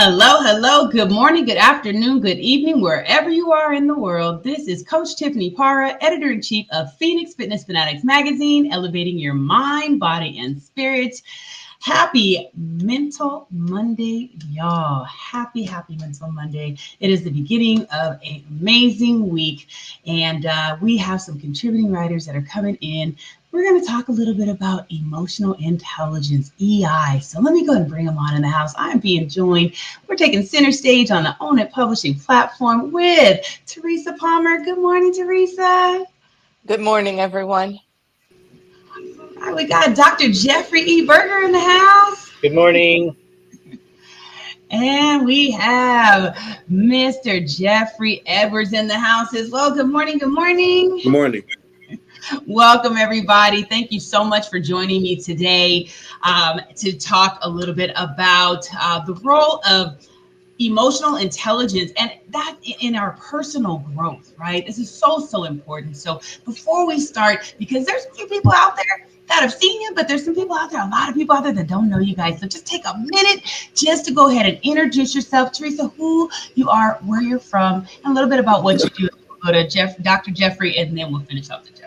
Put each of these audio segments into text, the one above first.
Hello, hello. Good morning, good afternoon, good evening, wherever you are in the world. This is Coach Tiffany Parra, editor-in-chief of Phoenix Fitness Fanatics magazine, elevating your mind, body, and spirit. Happy Mental Monday, y'all. Happy Mental Monday. It is the beginning of an amazing week, and we have some contributing writers that are coming in. We're going to talk a little bit about emotional intelligence, EI. So let me go ahead and bring them on in the house. I'm being joined. We're taking center stage on the Own It Publishing platform with Teresa Palmer. Good morning, Teresa. Good morning, everyone. All right, we got Dr. Jeffrey E. Berger in the house. Good morning. And we have Mr. Jeffrey Edwards in the house as well. Good morning. Good morning. Good morning. Welcome, everybody. Thank you so much for joining me today to talk a little bit about the role of emotional intelligence and that in our personal growth, right? This is so important. So before we start, because there's a few people out there that have seen you, but there's some people out there, a lot of people out there that don't know you guys. So just take a minute just to go ahead and introduce yourself. Teresa, who you are, where you're from, and a little bit about what you do. We'll go to Dr. Jeffrey, and then we'll finish up to Jeffrey.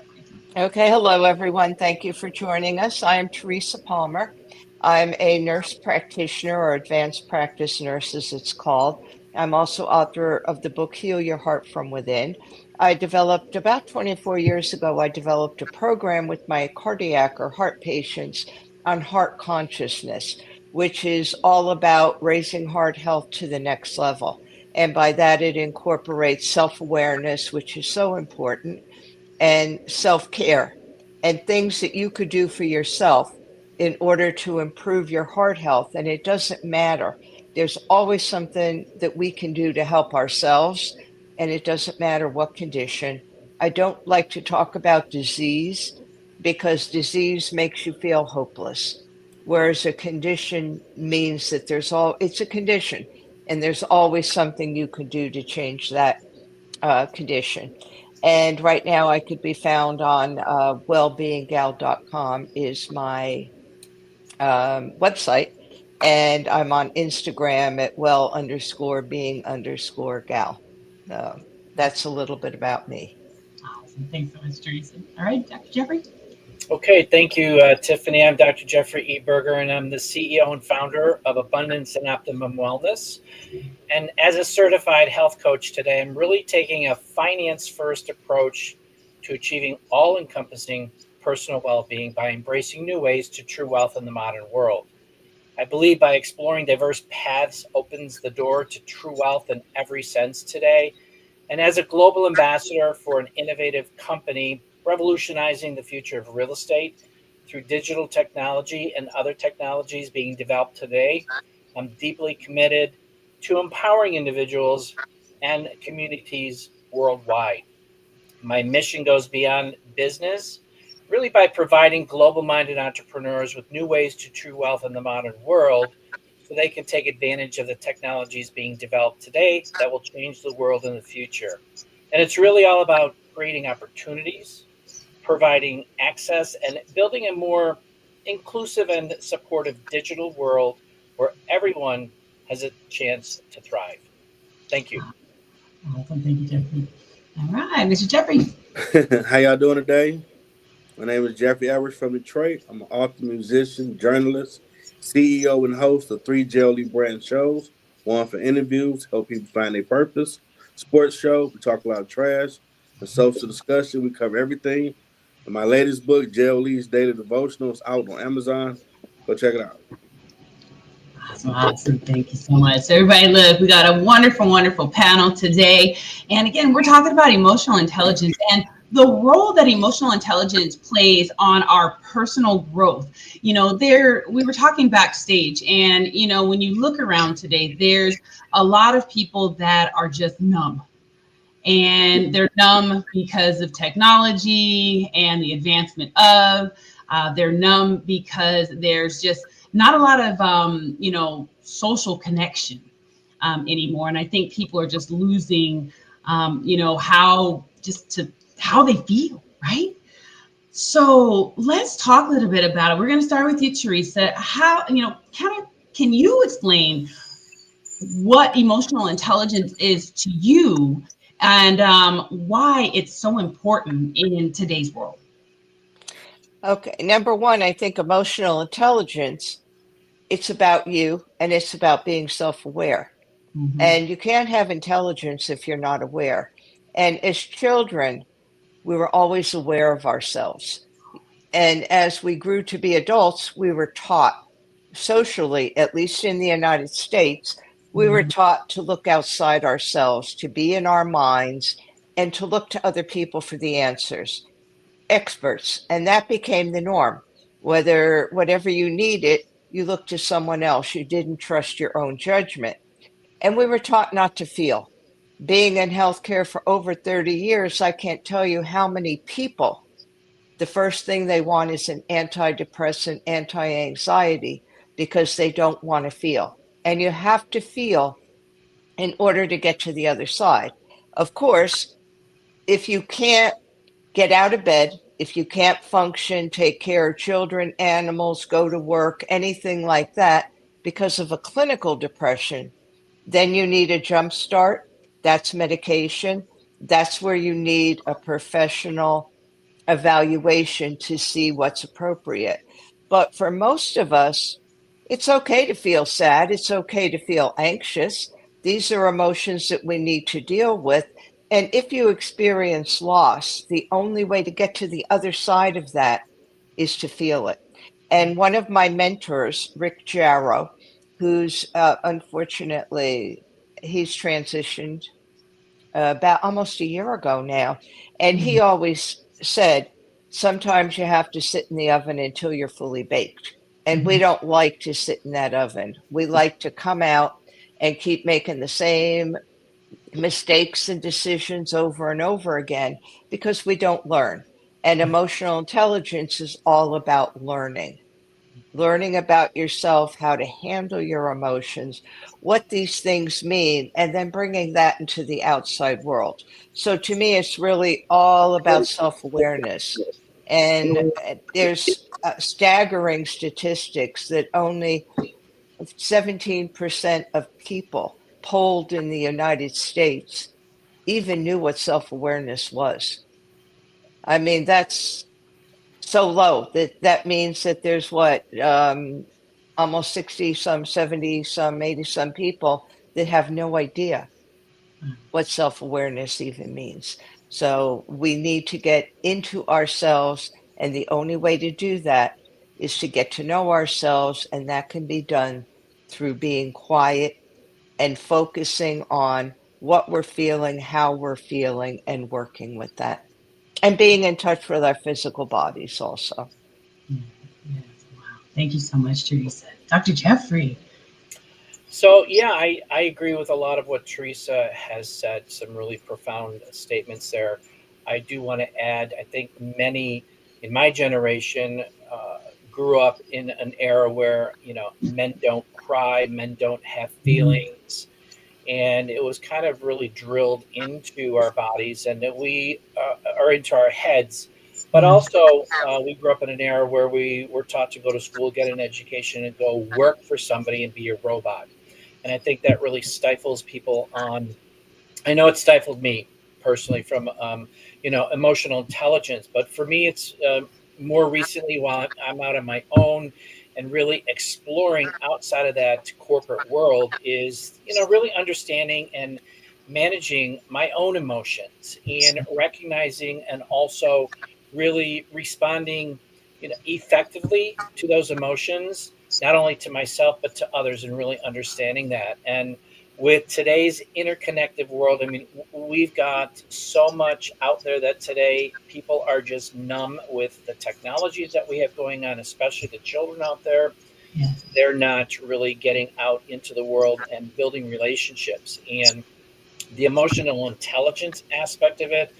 Okay, hello, everyone. Thank you for joining us. I am Teresa Palmer. I'm a nurse practitioner, or advanced practice nurse as it's called. I'm also author of the book Heal Your Heart from Within. I developed about 24 years ago, I developed a program with my cardiac or heart patients on heart consciousness, which is all about raising heart health to the next level. And by that, it incorporates self-awareness, which is so important, and self-care and things that you could do for yourself in order to improve your heart health. And it doesn't matter. There's always something that we can do to help ourselves, and it doesn't matter what condition. I don't like to talk about disease because disease makes you feel hopeless, whereas a condition means that it's a condition, and there's always something you can do to change that condition. And right now I could be found on wellbeinggal.com is my website. And I'm on Instagram at well_being_gal. That's a little bit about me. Awesome. Thanks so much, Teresa. All right, Dr. Jeffrey. Okay, thank you, Tiffany. I'm Dr. Jeffrey E. Berger, and I'm the CEO and founder of Abundance and Optimum Wellness. And as a certified health coach today, I'm really taking a finance-first approach to achieving all-encompassing personal well-being by embracing new ways to true wealth in the modern world. I believe by exploring diverse paths opens the door to true wealth in every sense today. And as a global ambassador for an innovative company revolutionizing the future of real estate through digital technology and other technologies being developed today, I'm deeply committed to empowering individuals and communities worldwide. My mission goes beyond business, really by providing global-minded entrepreneurs with new ways to true wealth in the modern world so they can take advantage of the technologies being developed today that will change the world in the future. And it's really all about creating opportunities, providing access, and building a more inclusive and supportive digital world where everyone has a chance to thrive. Thank you. Awesome. Thank you, Jeffrey. All right, Mr. Jeffrey. How y'all doing today? My name is Jeffrey Edwards from Detroit. I'm an author, musician, journalist, CEO, and host of 3 Jelly brand shows. One for interviews, help people find their purpose. Sports show, we talk a lot of trash. And social discussion, we cover everything. And my latest book, Jail Lee's Daily Devotional, is out on Amazon. Go check it out. Awesome. Thank you so much. So everybody, look, we got a wonderful panel today. And again, we're talking about emotional intelligence and the role that emotional intelligence plays on our personal growth. We were talking backstage, and, when you look around today, there's a lot of people that are just numb. And they're numb because of technology and the advancement of, they're numb because there's just not a lot of, social connection anymore. And I think people are just losing, how they feel, right? So let's talk a little bit about it. We're going to start with you, Teresa. Can you explain what emotional intelligence is to you and why it's so important in today's world. Okay, number one, I think emotional intelligence, it's about you and it's about being self-aware. Mm-hmm. And you can't have intelligence if you're not aware. And as children, we were always aware of ourselves. And as we grew to be adults, we were taught socially, at least in the United States, we were taught to look outside ourselves, to be in our minds, and to look to other people for the answers, experts. And that became the norm. Whatever you needed, you looked to someone else. You didn't trust your own judgment. And we were taught not to feel. Being in healthcare for over 30 years, I can't tell you how many people, the first thing they want is an antidepressant, anti-anxiety, because they don't want to feel. And you have to feel in order to get to the other side. Of course, if you can't get out of bed, if you can't function, take care of children, animals, go to work, anything like that, because of a clinical depression, then you need a jump start. That's medication. That's where you need a professional evaluation to see what's appropriate. But for most of us, it's okay to feel sad. It's okay to feel anxious. These are emotions that we need to deal with. And if you experience loss, the only way to get to the other side of that is to feel it. And one of my mentors, Rick Jarrow, who's unfortunately, he's transitioned about almost a year ago now. And he always said, sometimes you have to sit in the oven until you're fully baked. And we don't like to sit in that oven. We like to come out and keep making the same mistakes and decisions over and over again because we don't learn. And emotional intelligence is all about learning about yourself, how to handle your emotions, what these things mean, and then bringing that into the outside world. So to me, it's really all about self awareness. And there's staggering statistics that only 17% of people polled in the United States even knew what self awareness was. I mean, that's so low that means that there's what almost 60 some 70 some 80 some people that have no idea what self-awareness even means. So we need to get into ourselves, and the only way to do that is to get to know ourselves, and that can be done through being quiet and focusing on what we're feeling, how we're feeling, and working with that, and being in touch with our physical bodies also. Yes, wow. Thank you so much, Teresa. Dr. Jeffrey. So, yeah, I agree with a lot of what Teresa has said, some really profound statements there. I do want to add, I think many in my generation grew up in an era where, men don't cry, men don't have feelings. And it was kind of really drilled into our bodies and that we are into our heads. But also, we grew up in an era where we were taught to go to school, get an education, and go work for somebody and be a robot. And I think that really stifles people on. I know it stifled me personally from emotional intelligence, but for me, it's more recently while I'm out on my own and really exploring outside of that corporate world is really understanding and managing my own emotions and recognizing and also really responding effectively to those emotions, not only to myself but to others, and really understanding that. And with today's interconnected world, I mean, we've got so much out there that today people are just numb with the technologies that we have going on, especially the children out there. Yes. They're not really getting out into the world and building relationships. And the emotional intelligence aspect of it,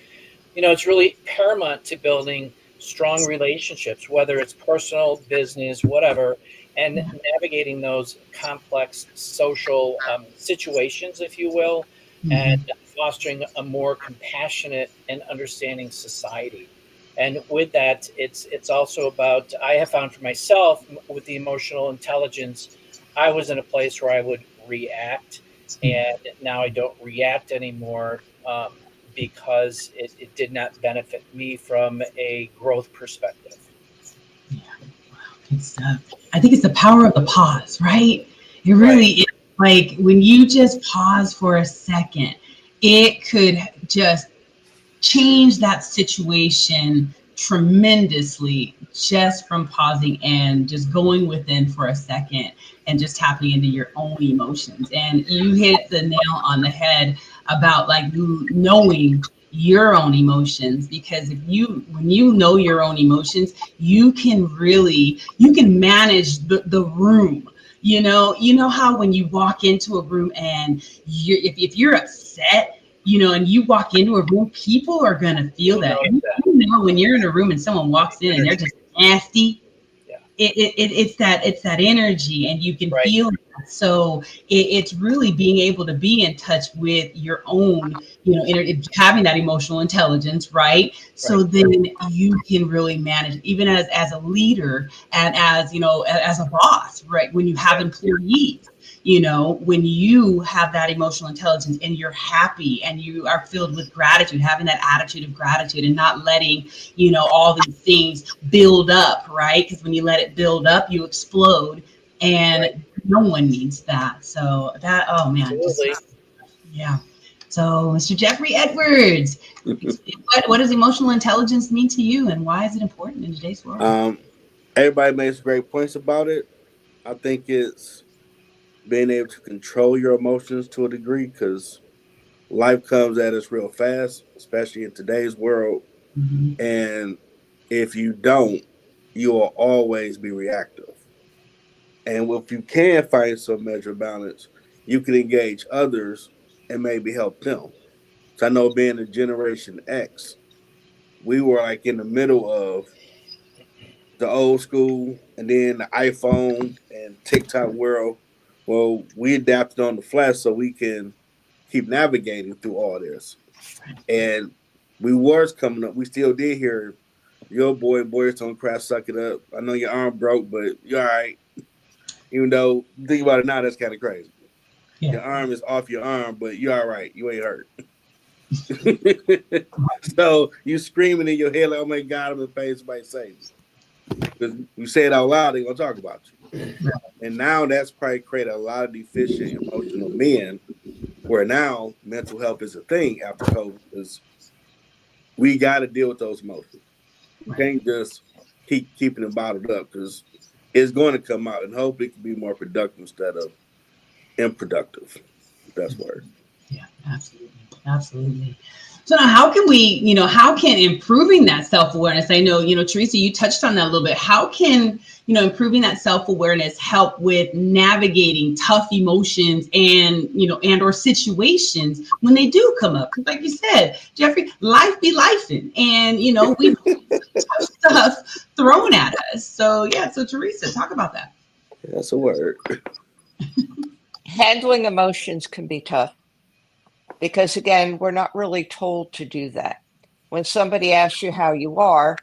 it's really paramount to building strong relationships, whether it's personal, business, whatever, and navigating those complex social situations, if you will, and fostering a more compassionate and understanding society. And with that, it's also about, I have found for myself with the emotional intelligence, I was in a place where I would react and now I don't react anymore because it did not benefit me from a growth perspective. Yeah, wow, good stuff. I think it's the power of the pause, right? It Right. really is. Like when you just pause for a second, it could just change that situation tremendously just from pausing and just going within for a second and just tapping into your own emotions. And you hit the nail on the head about like knowing your own emotions, because if you when you know your own emotions, you can manage the room. You know how when you walk into a room and if you're upset, and you walk into a room, people are gonna feel that. You know, when you're in a room and someone walks in and they're just nasty, Yeah. it's that energy, and you can Right. feel that. So it's really being able to be in touch with your own, having that emotional intelligence, right? So Right. then you can really manage, even as a leader and as a boss, right? When you have employees, when you have that emotional intelligence and you're happy and you are filled with gratitude, having that attitude of gratitude and not letting, all these things build up, right? Because when you let it build up, you explode, and Right. no one needs that. So that, oh man, Absolutely. yeah. So Mr. Jeffrey Edwards, what does emotional intelligence mean to you, and why is it important in today's world? Everybody makes great points about it. I think it's being able to control your emotions to a degree, because life comes at us real fast, especially in today's world. Mhm. And if you don't, you will always be reactive. And if you can find some measure of balance, you can engage others and maybe help them. So I know being a Generation X, we were like in the middle of the old school and then the iPhone and TikTok world. Well, we adapted on the flash so we can keep navigating through all this. And we was coming up. We still did hear your boys don't cry, suck it up. I know your arm broke, but you're all right. Even though think about it now, that's kind of crazy. Yeah. Your arm is off your arm, but you're all right. You ain't hurt. So you screaming in your head like, "Oh my God, I'm in pain! Somebody save me!" Because you say it out loud, they're gonna talk about you. And now that's probably created a lot of deficient emotional men, where now mental health is a thing after COVID. Because we got to deal with those emotions. You can't just keep keeping them bottled up, because it's going to come out, and hope it can be more productive instead of unproductive. Best word. Yeah, absolutely. Absolutely. So now how can improving that self-awareness, I know, Teresa, you touched on that a little bit. How can, improving that self-awareness help with navigating tough emotions and or situations when they do come up? Because like you said, Jeffrey, life be lifing, and, we tough stuff thrown at us. So yeah, so Teresa, talk about that. That's a word. Handling emotions can be tough because, again, we're not really told to do that. When somebody asks you how you are,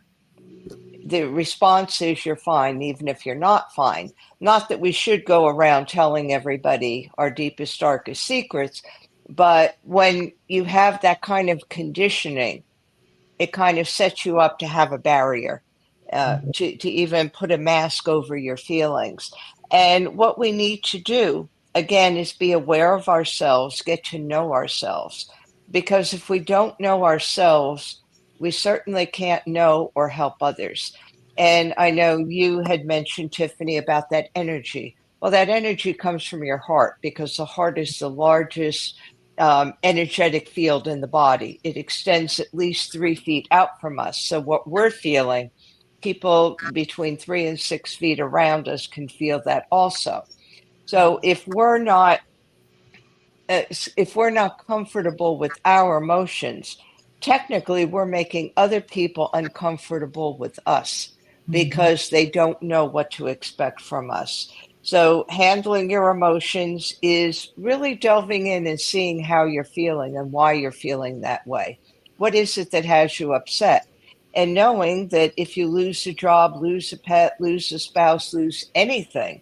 the response is you're fine, even if you're not fine. Not that we should go around telling everybody our deepest, darkest secrets, but when you have that kind of conditioning, it kind of sets you up to have a barrier, to even put a mask over your feelings. And what we need to do, again, is be aware of ourselves, get to know ourselves. Because if we don't know ourselves, we certainly can't know or help others. And I know you had mentioned, Tiffany, about that energy. Well, that energy comes from your heart, because the heart is the largest energetic field in the body. It extends at least 3 feet out from us. So, what we're feeling, people between 3 and 6 feet around us can feel that also. So, if we're not comfortable with our emotions, technically we're making other people uncomfortable with us Mhm. because they don't know what to expect from us. So, handling your emotions is really delving in and seeing how you're feeling and why you're feeling that way. What is it that has you upset? And knowing that if you lose a job, lose a pet, lose a spouse, lose anything,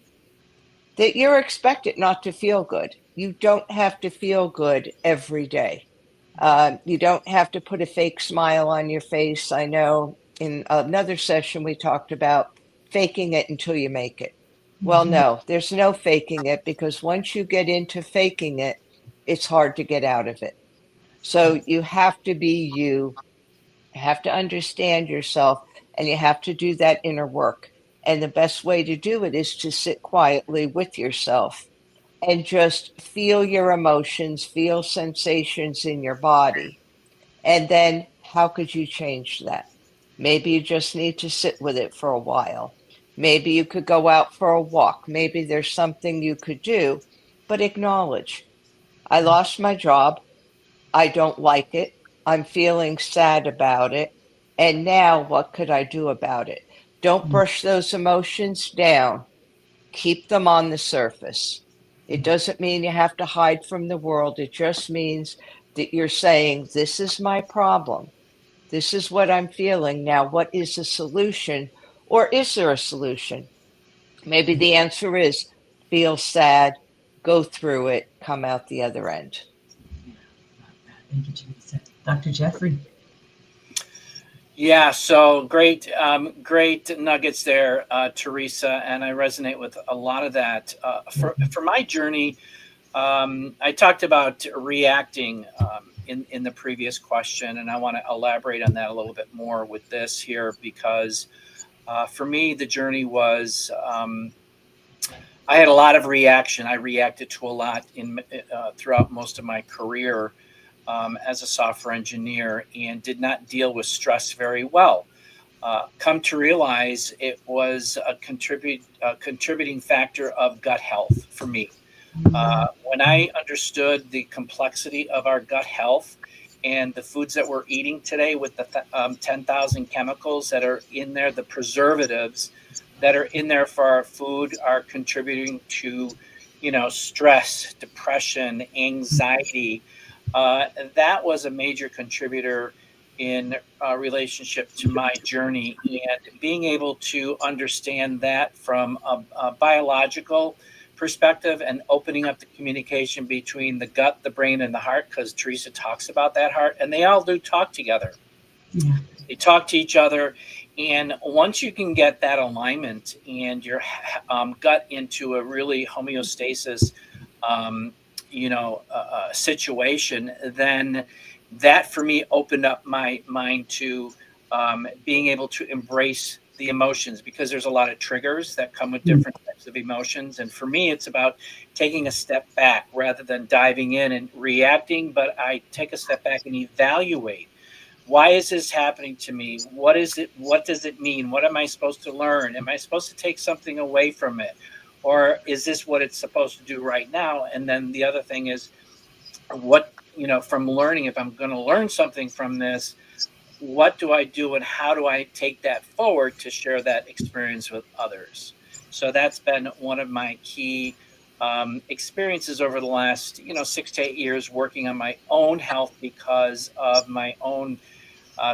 that you're expected not to feel good. you don't have to feel good every day. You don't have to put a fake smile on your face. I know in another session we talked about faking it until you make it. Well, no, there's no faking it, because once you get into faking it, it's hard to get out of it. So you have to be you, have to understand yourself, and you have to do that inner work. And the best way to do it is to sit quietly with yourself and just feel your emotions, feel sensations in your body. And then how could you change that? Maybe you just need to sit with it for a while. Maybe you could go out for a walk. Maybe there's something you could do, but acknowledge, I lost my job. I don't like it. I'm feeling sad about it. And now what could I do about it? Don't brush those emotions down. Keep them on the surface. It doesn't mean you have to hide from the world. It just means that you're saying, this is my problem. This is what I'm feeling. Now, what is the solution? Or is there a solution? Maybe the answer is feel sad, go through it, come out the other end. Thank you, Teresa. Dr. Jeffrey. Yeah, so great, great nuggets there, Teresa, and I resonate with a lot of that. For my journey, I talked about reacting in the previous question, and I want to elaborate on that a little bit more with this here, because for me, the journey was I had a lot of reaction. I reacted to a lot throughout most of my career. As a software engineer, and did not deal with stress very well. Come to realize it was a contributing factor of gut health for me. When I understood the complexity of our gut health and the foods that we're eating today with the 10,000 chemicals that are in there, the preservatives that are in there for our food are contributing to, stress, depression, anxiety. That was a major contributor in relationship to my journey, and being able to understand that from a biological perspective and opening up the communication between the gut, the brain, and the heart, because Teresa talks about that heart, and they all do talk together. Yeah. They talk to each other, and once you can get that alignment and your gut into a really homeostasis situation, then that for me opened up my mind to being able to embrace the emotions, because there's a lot of triggers that come with different types of emotions. And for me, it's about taking a step back rather than diving in and reacting, but I take a step back and evaluate. Why is this happening to me? What is it? What does it mean? What am I supposed to learn? Am I supposed to take something away from it? Or is this what it's supposed to do right now? And then the other thing is what, from learning, if I'm going to learn something from this, what do I do and how do I take that forward to share that experience with others? So that's been one of my key experiences over the last, 6 to 8 years, working on my own health because of my own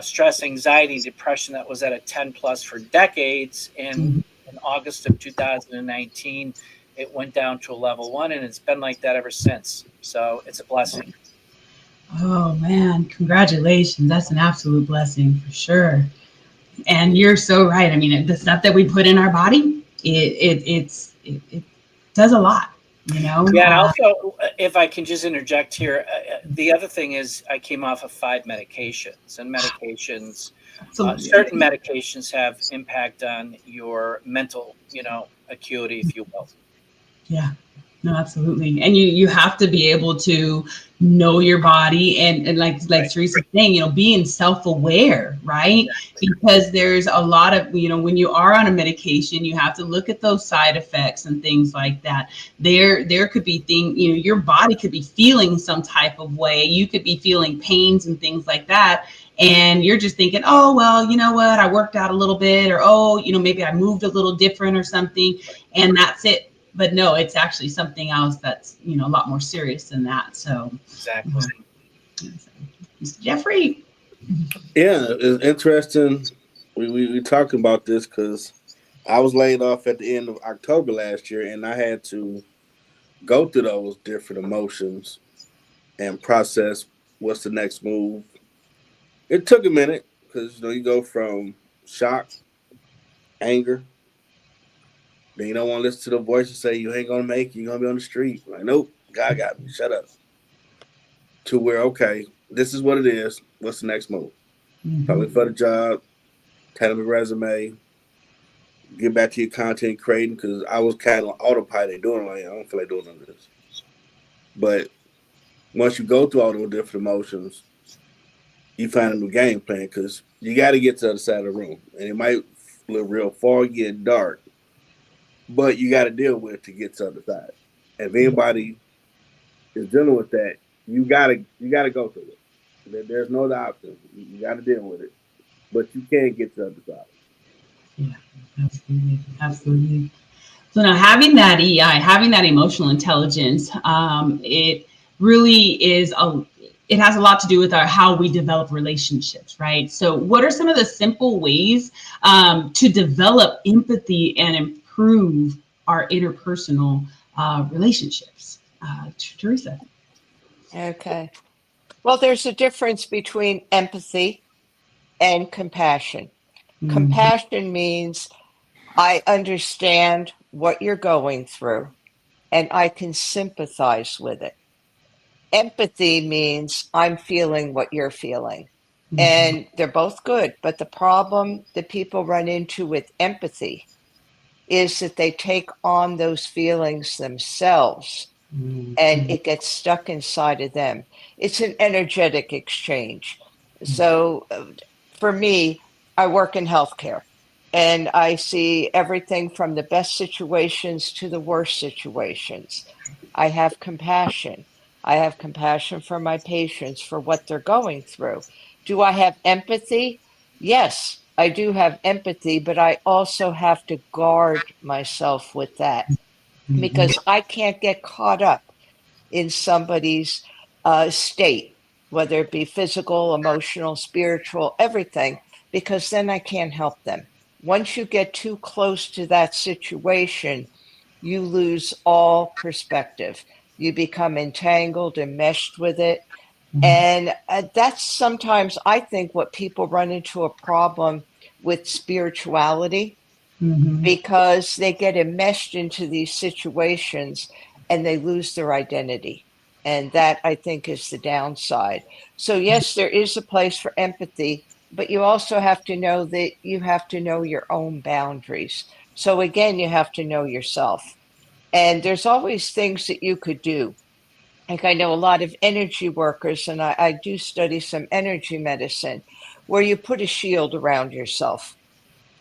stress, anxiety, depression that was at a 10 plus for decades. And in August of 2019, it went down to a level 1, and it's been like that ever since. So it's a blessing. Oh man, congratulations. That's an absolute blessing for sure. And you're so right. I mean, the stuff that we put in our body, it does a lot. Yeah, and also, if I can just interject here, the other thing is I came off of 5 medications, and certain medications have impact on your mental, acuity, if you will. Yeah, no, absolutely. And you have to be able to know your body and like Right. Teresa's saying, being self-aware, right? Exactly. Because there's a lot of, when you are on a medication, you have to look at those side effects and things like that. There could be things, your body could be feeling some type of way. You could be feeling pains and things like that. And you're just thinking, oh, well, you know what? I worked out a little bit, or, oh, maybe I moved a little different or something. And that's it. But no, it's actually something else that's, a lot more serious than that. So exactly. Mr. Jeffrey. Yeah, it's interesting. We talking about this because I was laid off at the end of October last year, and I had to go through those different emotions and process what's the next move. It took a minute because you go from shock, anger, then you don't want to listen to the voice and say you ain't gonna make it, you're gonna be on the street. Like, nope, God got me. Shut up. To where, okay, this is what it is. What's the next move? Apply for the job, tailor the resume, get back to your content creating because I was kind of autopilot doing like I don't feel like doing none of this. But once you go through all those different emotions, you find a new game plan because you got to get to the other side of the room, and it might look real foggy and dark, but you got to deal with it to get to the other side. If anybody is dealing with that, you gotta go through it. There's no other option. You got to deal with it, but you can get to the other side. Yeah, absolutely, absolutely. So now having that EI, having that emotional intelligence, it really is it has a lot to do with how we develop relationships, right? So what are some of the simple ways to develop empathy and improve our interpersonal relationships? Teresa. Okay. Well, there's a difference between empathy and compassion. Compassion means I understand what you're going through and I can sympathize with it. Empathy means I'm feeling what you're feeling. And they're both good. But the problem that people run into with empathy is that they take on those feelings themselves and it gets stuck inside of them. It's an energetic exchange. So for me, I work in healthcare and I see everything from the best situations to the worst situations. I have compassion. I have compassion for my patients for what they're going through. Do I have empathy? Yes, I do have empathy, but I also have to guard myself with that because I can't get caught up in somebody's state, whether it be physical, emotional, spiritual, everything, because then I can't help them. Once you get too close to that situation, you lose all perspective. You become entangled and meshed with it. And that's sometimes, I think, what people run into a problem with spirituality because they get enmeshed into these situations and they lose their identity. And that, I think, is the downside. So, yes, there is a place for empathy, but you also have to know that you have to know your own boundaries. So, again, you have to know yourself. And there's always things that you could do. Like I know a lot of energy workers, and I do study some energy medicine, where you put a shield around yourself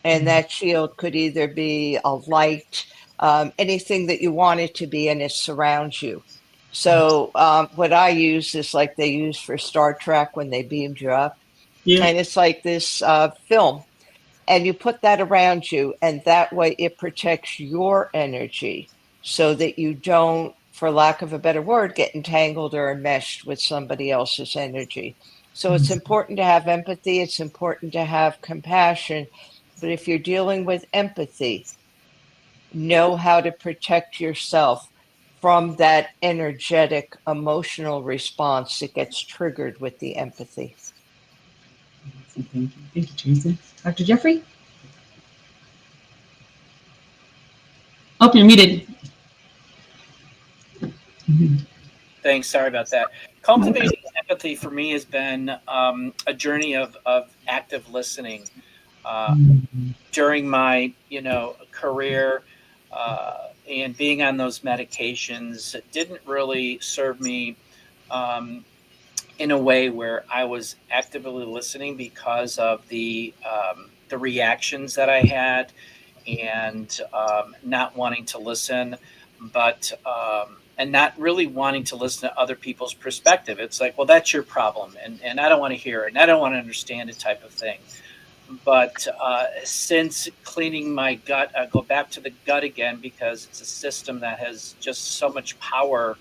and that shield could either be a light, anything that you want it to be, and it surrounds you. So what I use is like they use for Star Trek when they beamed you up, Yeah. and it's like this film, and you put that around you, and that way it protects your energy so that you don't, for lack of a better word, get entangled or enmeshed with somebody else's energy. So it's important to have empathy, it's important to have compassion, but if you're dealing with empathy, know how to protect yourself from that energetic emotional response that gets triggered with the empathy. Thank you. Thank you, Teresa. Dr. Jeffrey? Oh, you're muted. Thanks. Sorry about that. Cultivating empathy for me has been a journey of active listening. During my career and being on those medications, it didn't really serve me in a way where I was actively listening because of the reactions that I had and not wanting to listen, but and not really wanting to listen to other people's perspective. It's like, well, that's your problem, and I don't want to hear it, and I don't want to understand it, type of thing. But since cleaning my gut, I go back to the gut again because it's a system that has just so much power.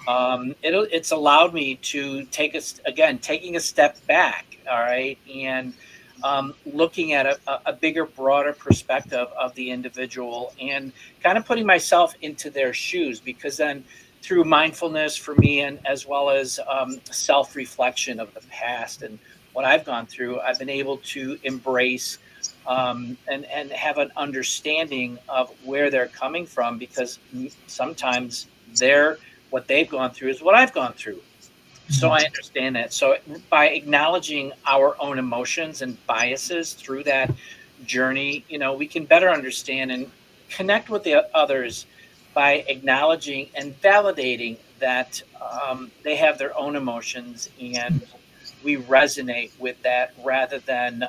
It's allowed me to taking a step back, all right, and looking at a bigger, broader perspective of the individual and kind of putting myself into their shoes, because then through mindfulness for me, and as well as self-reflection of the past and what I've gone through, I've been able to embrace and have an understanding of where they're coming from, because sometimes what they've gone through is what I've gone through. So I understand that. So by acknowledging our own emotions and biases through that journey, we can better understand and connect with the others by acknowledging and validating that they have their own emotions, and we resonate with that, rather than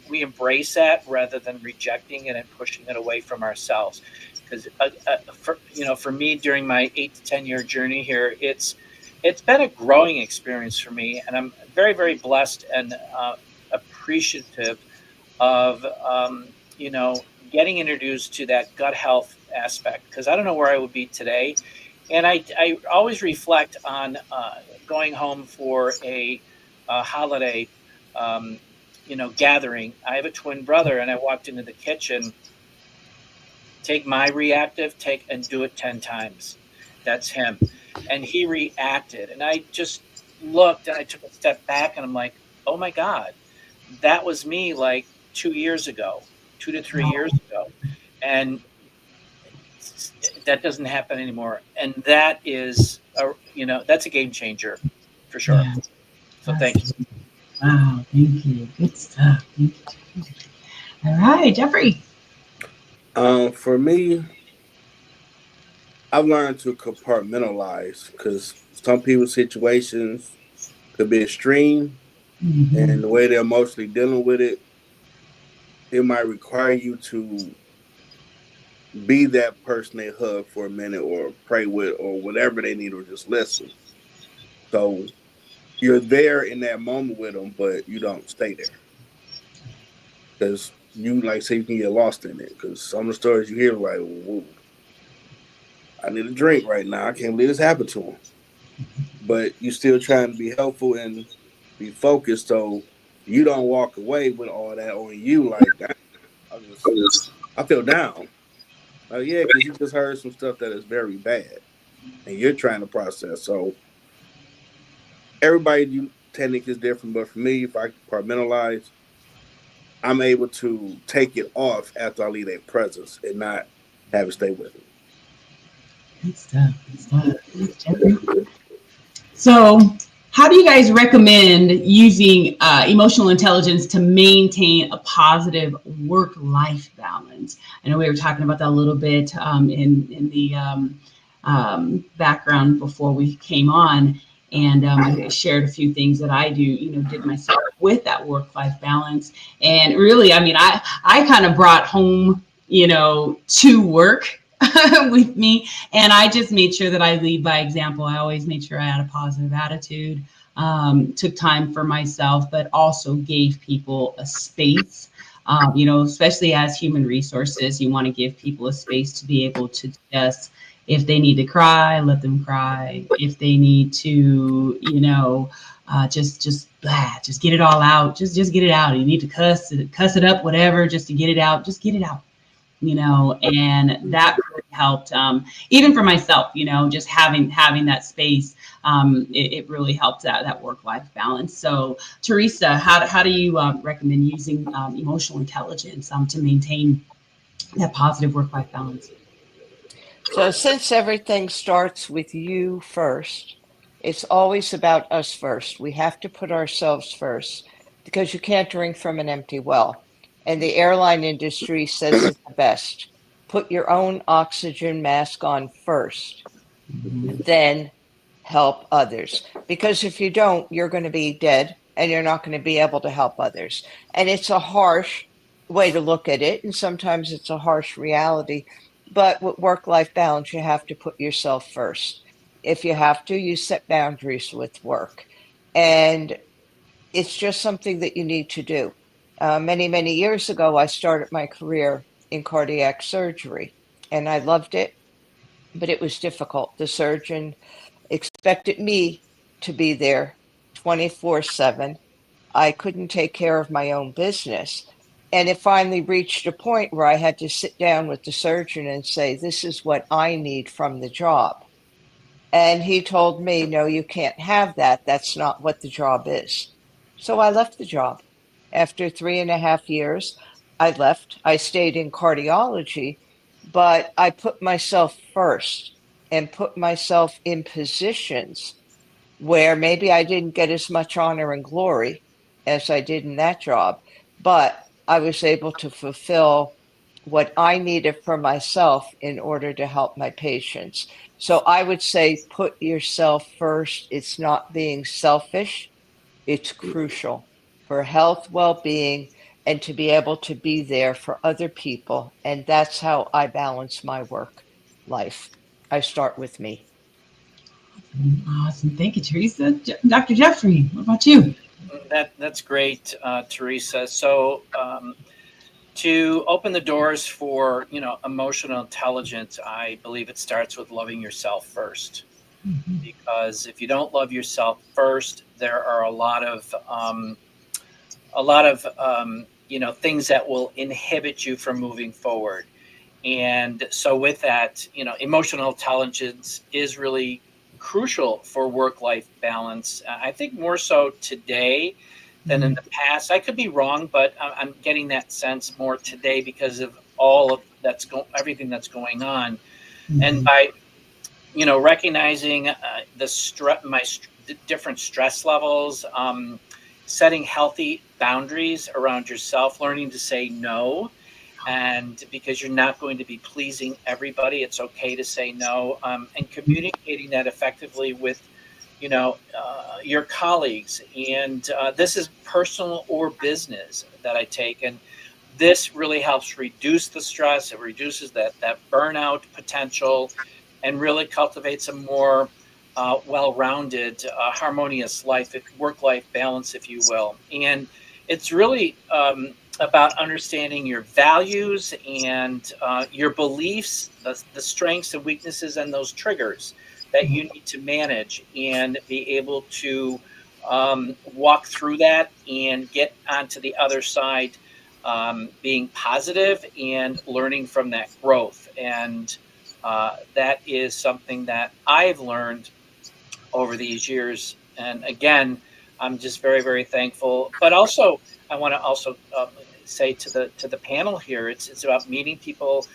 we embrace that rather than rejecting it and pushing it away from ourselves. Because for me, during my 8 to 10 year journey here, it's been a growing experience for me, and I'm very, very blessed and appreciative of getting introduced to that gut health aspect, because I don't know where I would be today. And I always reflect on going home for a holiday gathering. I have a twin brother, and I walked into the kitchen, take my reactive, take and do it 10 times. That's him. And he reacted. And I just looked, and I took a step back, and I'm like, oh my God, that was me like 2 years ago, 2 to 3 years ago. And that doesn't happen anymore. And that is, that's a game changer for sure. Yeah, so thank you. Wow, thank you. Good stuff. Thank you. All right, Jeffrey. For me, I've learned to compartmentalize, because some people's situations could be extreme, and the way they're emotionally dealing with it, it might require you to be that person they hug for a minute, or pray with, or whatever they need, or just listen. So you're there in that moment with them, but you don't stay there, because you, like, say, you can get lost in it. Because some of the stories you hear, like, whoa, I need a drink right now. I can't believe this happened to him. But you still trying to be helpful and be focused, so you don't walk away with all that on you. Like, I feel down. Yeah, because you just heard some stuff that is very bad, and you're trying to process. So everybody technique is different, but for me, if I compartmentalize, I'm able to take it off after I leave their presence and not have it stay with me. Good stuff. Good stuff. Thanks, Jeffrey. So, how do you guys recommend using emotional intelligence to maintain a positive work-life balance? I know we were talking about that a little bit in the background before we came on, and I shared a few things that I do, did myself with that work-life balance. And really, I mean, I kind of brought home, to work with me. And I just made sure that I lead by example. I always made sure I had a positive attitude, took time for myself, but also gave people a space. Especially as human resources, you want to give people a space to be able to just, if they need to cry, let them cry. If they need to, just get it all out. Just get it out. You need to cuss it up, whatever, just to get it out. Just get it out. And that really helped, even for myself, just having that space, it really helped that work-life balance. So Teresa, how do you recommend using emotional intelligence to maintain that positive work-life balance? So since everything starts with you first, it's always about us first. We have to put ourselves first, because you can't drink from an empty well. And the airline industry says it the best. Put your own oxygen mask on first, then help others. Because if you don't, you're going to be dead, and you're not going to be able to help others. And it's a harsh way to look at it, and sometimes it's a harsh reality. But with work-life balance, you have to put yourself first. If you have to, you set boundaries with work. And it's just something that you need to do. Many, many years ago, I started my career in cardiac surgery, and I loved it, but it was difficult. The surgeon expected me to be there 24/7. I couldn't take care of my own business. And it finally reached a point where I had to sit down with the surgeon and say, this is what I need from the job. And he told me, no, you can't have that. That's not what the job is. So I left the job. After 3.5 years, I left. I stayed in cardiology, but I put myself first and put myself in positions where maybe I didn't get as much honor and glory as I did in that job, but I was able to fulfill what I needed for myself in order to help my patients. So I would say put yourself first. It's not being selfish, it's crucial for health, well being, and to be able to be there for other people. And that's how I balance my work life. I start with me. Awesome. Thank you, Teresa. Dr. Jeffrey, what about you? That's great, Teresa. So to open the doors for emotional intelligence, I believe it starts with loving yourself first. Mm-hmm. Because if you don't love yourself first, there are a lot of things that will inhibit you from moving forward. And so with that, emotional intelligence is really crucial for work-life balance. I think more so today than in the past. I could be wrong, but I'm getting that sense more today because of all of everything that's going on. Mm-hmm. And by recognizing the different stress levels, setting healthy boundaries around yourself, learning to say no. And because you're not going to be pleasing everybody, it's okay to say no, and communicating that effectively with, your colleagues. And this is personal or business that I take, and this really helps reduce the stress. It reduces that burnout potential, and really cultivates a more well-rounded, harmonious work-life balance, if you will. And it's really about understanding your values and your beliefs, the strengths and weaknesses, and those triggers that you need to manage and be able to walk through that and get onto the other side, being positive and learning from that growth. And that is something that I've learned over these years. And again, I'm just very, very thankful. But also, I want to also say to the panel here, it's about meeting people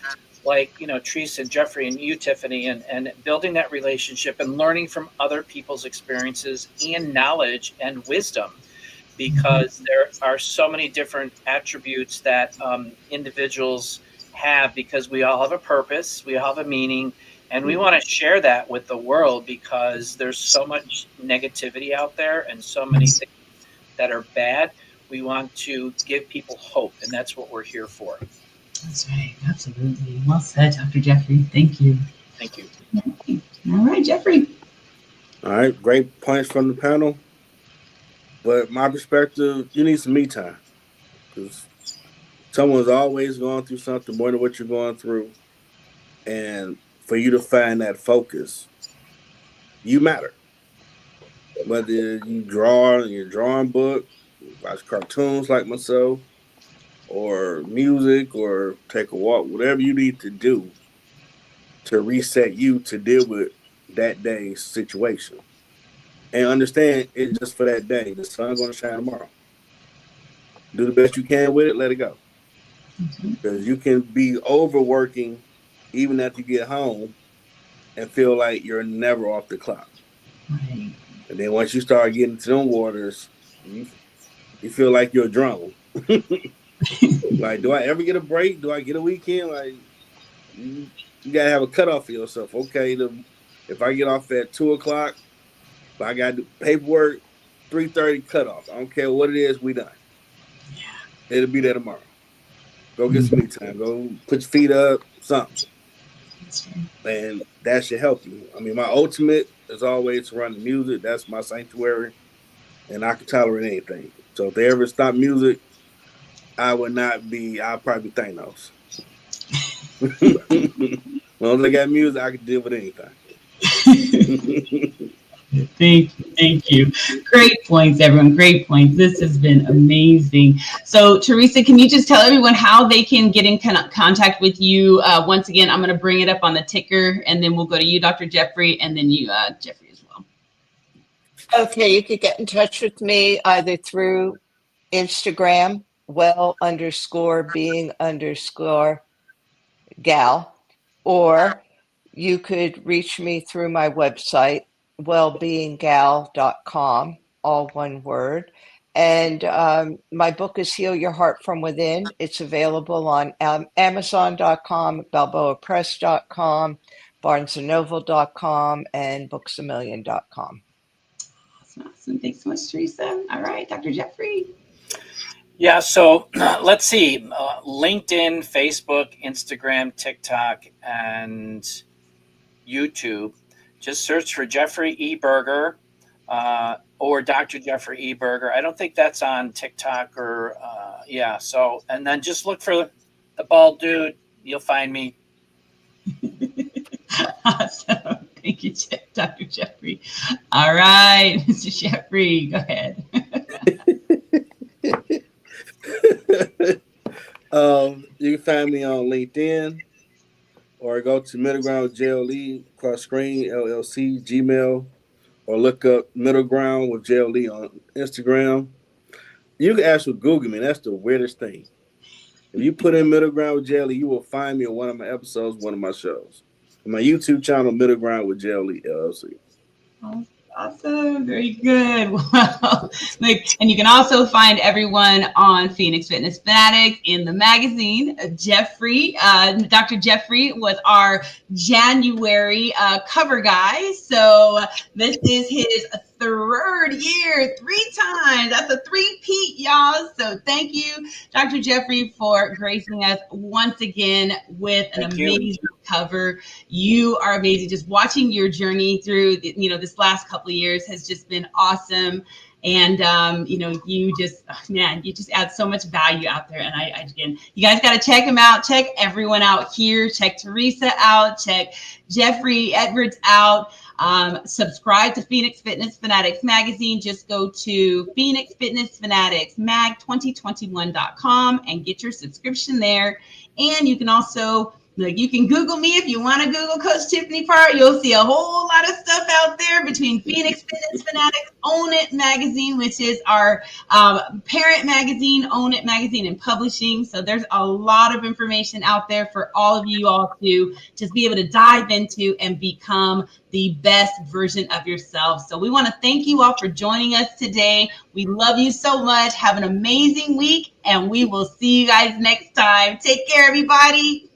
like Teresa and Jeffrey and you, Tiffany, and building that relationship and learning from other people's experiences and knowledge and wisdom, because there are so many different attributes that individuals have, because we all have a purpose, we all have a meaning, and we want to share that with the world, because there's so much negativity out there and so many things that are bad. We want to give people hope, and that's what we're here for. That's right. Absolutely. Well said, Dr. Jeffrey. Thank you. Thank you. All right, Jeffrey. All right, great points from the panel. But my perspective, you need some me time, because someone's always going through something more than what you're going through. And for you to find that focus, you matter. Whether you draw in your drawing book, watch cartoons like myself, or music, or take a walk, whatever you need to do to reset you to deal with that day's situation. And understand it's just for that day. The sun's gonna shine tomorrow. Do the best you can with it, let it go. Because you can be overworking even after you get home and feel like you're never off the clock. Right. And then once you start getting to them waters, you feel like you're a drone. Like, do I ever get a break? Do I get a weekend? Like, you gotta have a cutoff for yourself. Okay, if I get off at 2 o'clock, but I gotta do paperwork, 3:30 cutoff. I don't care what it is, we done. It'll be there tomorrow. Go get some me time. Go put your feet up, something. That's right. And that should help you. I mean, my ultimate is always to run the music. That's my sanctuary, and I can tolerate anything. So if they ever stop music, I would not be. I'll probably be Thanos. As long as I got music, I can deal with anything. Thank you. Great points, everyone. Great points. This has been amazing. So, Teresa, can you just tell everyone how they can get in contact with you? Once again, I'm going to bring it up on the ticker, and then we'll go to you, Dr. Jeffrey, and then you, Jeffrey, as well. Okay, you could get in touch with me either through Instagram, well_being_gal, or you could reach me through my website, wellbeinggal.com, all one word. And my book is Heal Your Heart from Within. It's available on Amazon.com, BalboaPress.com, BarnesandNoble.com, and BooksAMillion.com. Awesome. Thanks so much, Teresa. All right, Dr. Jeffrey. Yeah, so let's see. LinkedIn, Facebook, Instagram, TikTok, and YouTube. Just search for Jeffrey E. Berger or Dr. Jeffrey E. Berger. I don't think that's on TikTok or, So, and then just look for the bald dude. You'll find me. Awesome. Thank you, Dr. Jeffrey. All right, Mr. Jeffrey, go ahead. You can find me on LinkedIn or go to Middle Ground JLE, cross screen, LLC, Gmail, or look up Middle Ground with JLE on Instagram. You can actually Google me. That's the weirdest thing. If you put in Middle Ground with JLE, you will find me on one of my episodes, one of my shows. On my YouTube channel, Middle Ground with JLE, LLC. Awesome. Very good. Well, and you can also find everyone on Phoenix Fitness Fanatics in the magazine. Jeffrey, Dr. Jeffrey was our January cover guy. So this is his third year, 3 times. That's a 3-peat, y'all. So thank you, Dr. Jeffrey, for gracing us once again with an amazing cover. You are amazing. Just watching your journey through, this last couple of years has just been awesome. And, you just add so much value out there. And again, you guys got to check him out. Check everyone out here. Check Teresa out. Check Jeffrey Edwards out. Subscribe to Phoenix Fitness Fanatics magazine. Just go to Phoenix Fitness Fanatics mag2021.com and get your subscription there. And you can also, you can Google me if you want to Google Coach Tiffany Parr. You'll see a whole lot of stuff out there between Phoenix Fitness Fanatics, Own It magazine, which is our parent magazine, Own It magazine and publishing. So there's a lot of information out there for all of you all to just be able to dive into and become the best version of yourself. So we want to thank you all for joining us today. We love you so much. Have an amazing week, and we will see you guys next time. Take care, everybody.